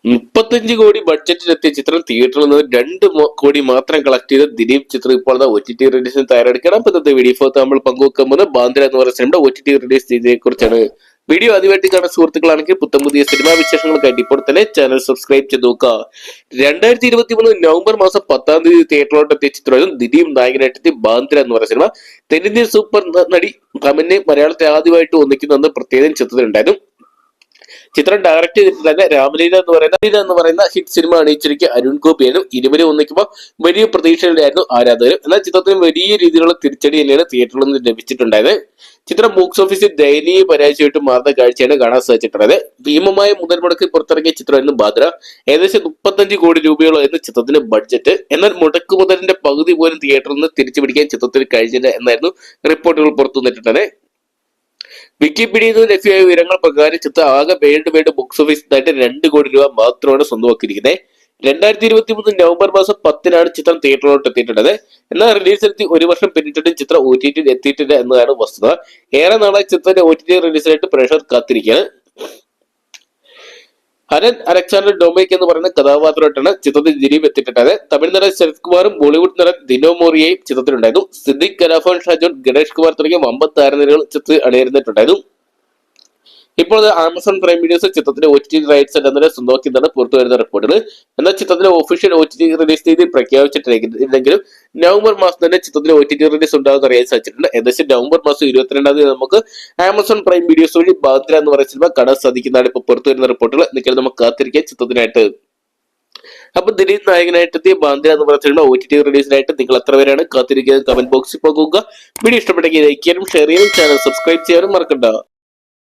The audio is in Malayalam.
35 കോടി ബഡ്ജറ്റിലെത്തിയ ചിത്രം തിയേറ്ററിൽ നിന്ന് 2 കോടി മാത്രം കളക്ട് ചെയ്ത ദിലീപ് ചിത്രം ഇപ്പോൾ OTT റിലീസിന് തയ്യാറെടുക്കണം. അപ്പൊ ഇന്നത്തെ വീഡിയോ നമ്മൾ പങ്കുവെക്കാൻ പോകുന്നത് ബാന്ദ്ര എന്ന് പറയുന്ന സിനിമയുടെ OTT റിലീസ് ചെയ്തതിനെ കുറിച്ചാണ്. വീഡിയോ ആദ്യമായിട്ട് കാണുന്ന സുഹൃത്തുക്കളാണെങ്കിൽ പുത്തൻ പുതിയ സിനിമാ വിശേഷങ്ങൾക്കായിട്ട് ഇപ്പോൾ തന്നെ ചാനൽ സബ്സ്ക്രൈബ് ചെയ്ത് നോക്കുക. 2023 നവംബർ മാസം 10-ാം തീയതി തിയേറ്ററിലോട്ട് എത്തിയ ചിത്രമായിരുന്നു ദിലീപ് നായകനായിട്ടെത്തിയ ബാന്ദ്ര എന്ന് പറയുന്ന സിനിമ. തെന്നിന്ത്യൻ സൂപ്പർ നടി തമന്നെ മലയാളത്തെ ആദ്യമായിട്ട് ഒന്നിക്കുന്ന പ്രത്യേകം ചിത്രത്തിലുണ്ടായിരുന്നു. ചിത്രം ഡയറക്ട് ചെയ്തിട്ടുള്ള രാമലീല എന്ന് പറയുന്ന ഹിറ്റ് സിനിമ അണിയിച്ചിരിക്കുക അരുൺ ഗോപിയാനും. ഇരുവരെ ഒന്നിക്കുമ്പോൾ വലിയ പ്രതീക്ഷയിലായിരുന്നു ആരാധകരും. എന്നാൽ ചിത്രത്തിന് വലിയ രീതിയിലുള്ള തിരിച്ചടി തന്നെയാണ് തിയേറ്ററിൽ നിന്ന് ലഭിച്ചിട്ടുണ്ടായത്. ചിത്രം ബോക്സ് ഓഫീസിൽ ദയനീയ പരാജയമായിട്ട് മാറുന്ന കാഴ്ചയാണ് കാണാൻ സാധിച്ചിട്ടുള്ളത്. ഭീമമായ മുതൽ മുടക്കി പുറത്തിറങ്ങിയ ചിത്രമായിരുന്നു ബാന്ദ്ര. ഏകദേശം 35 കോടി രൂപയോളമായിരുന്നു ചിത്രത്തിന്റെ ബഡ്ജറ്റ്. എന്നാൽ മുടക്ക് മുതലിന്റെ പകുതി പോലും തിയേറ്ററിൽ നിന്ന് തിരിച്ചു പിടിക്കാൻ ചിത്രത്തിന് കഴിഞ്ഞില്ല എന്നായിരുന്നു റിപ്പോർട്ടുകൾ പുറത്തു വന്നിട്ടുള്ളത്. വിക്കിപീഡിയയിൽ നിന്ന് ലഭ്യമായ വിവരങ്ങൾ പ്രകാരം ചിത്രം ആകെ വേൾഡ് ബോക്സ് ഓഫീസിനായിട്ട് 2 കോടി രൂപ മാത്രമാണ് സ്വന്തമാക്കിയിരിക്കുന്നത്. 2023 നവംബർ മാസം 10-നാണ് ചിത്രം തിയേറ്ററിലോട്ട് എത്തിയിട്ടുള്ളത്. എന്നാൽ റിലീസിലെത്തി 1 വർഷം പിന്നിട്ടിട്ടും ചിത്രം OTT എത്തിയിട്ടില്ല എന്നതാണ് വസ്തുത. ഏറെ നാളായി ചിത്രത്തിന്റെ OTT റിലീസിനായിട്ട് പ്രേക്ഷകർ കാത്തിരിക്കുകയാണ്. ഹരൻ അലക്സാണ്ടർ ഡൊമിനിക് എന്ന് പറയുന്ന കഥാപാത്രമായിട്ടാണ് ചിത്രത്തിൽ ദിലീപ് എത്തിയിട്ടുള്ളത്. തമിഴ് നടൻ ശരത് കുമാറും ബോളിവുഡ് നടൻ ദിനോ മോറിയയും ചിത്രത്തിലുണ്ടായിരുന്നു. സിദ്ദിഖ് കലാഫോൺ ഷാജോൺ ഗണേഷ് കുമാർ തുടങ്ങിയ വമ്പൻ താരനിരകൾ ചിത്രത്തിൽ അണിനിരന്നിട്ടുണ്ടായിരുന്നു. ഇപ്പോൾ ആമസോൺ പ്രൈം വീഡിയോസ് ചിത്രത്തിന്റെ OTT റൈറ്റ്സ് എന്നതിനെ സ്വന്തമാക്കിയതാണ് പുറത്തു വരുന്ന റിപ്പോർട്ടുകൾ. എന്നാൽ ചിത്രത്തിന്റെ ഒഫീഷ്യൽ OTT റിലീസ് തീയതി പ്രഖ്യാപിച്ചിട്ടില്ലെങ്കിലും നവംബർ മാസം തന്നെ ചിത്രത്തിന്റെ OTT റിലീസ് ഉണ്ടാകുന്ന അറിയാൻ സാധിച്ചിട്ടുണ്ട്. ഏകദേശം നവംബർ മാസം 22-ാം തീയതി നമുക്ക് ആമസോൺ പ്രൈം വീഡിയോസ് വഴി ബാന്ദ്ര എന്ന് പറയുന്ന സിനിമ കാണാൻ സാധിക്കുന്നതാണ് ഇപ്പോൾ പുറത്തു വരുന്ന റിപ്പോർട്ടുകൾ. നിൽക്കാൻ നമുക്ക് കാത്തിരിക്കാൻ ചിത്രത്തിനായിട്ട്. അപ്പൊ ദിലീപ് നായകനായിട്ടെത്തിയ ബാന്ദ്ര എന്ന് പറയുന്ന സിനിമ OTT റിലീസിനായിട്ട് നിങ്ങൾ എത്ര പേരാണ് കാത്തിരിക്കുന്നത് കമന്റ് ബോക്സിൽ പോകുക. വീഡിയോ ഇഷ്ടപ്പെട്ടെങ്കിൽ ലൈക്ക് ചെയ്യാനും ഷെയർ ചെയ്യാനും ചാനൽ സബ്സ്ക്രൈബ് ചെയ്യാനും മറക്കണ്ട.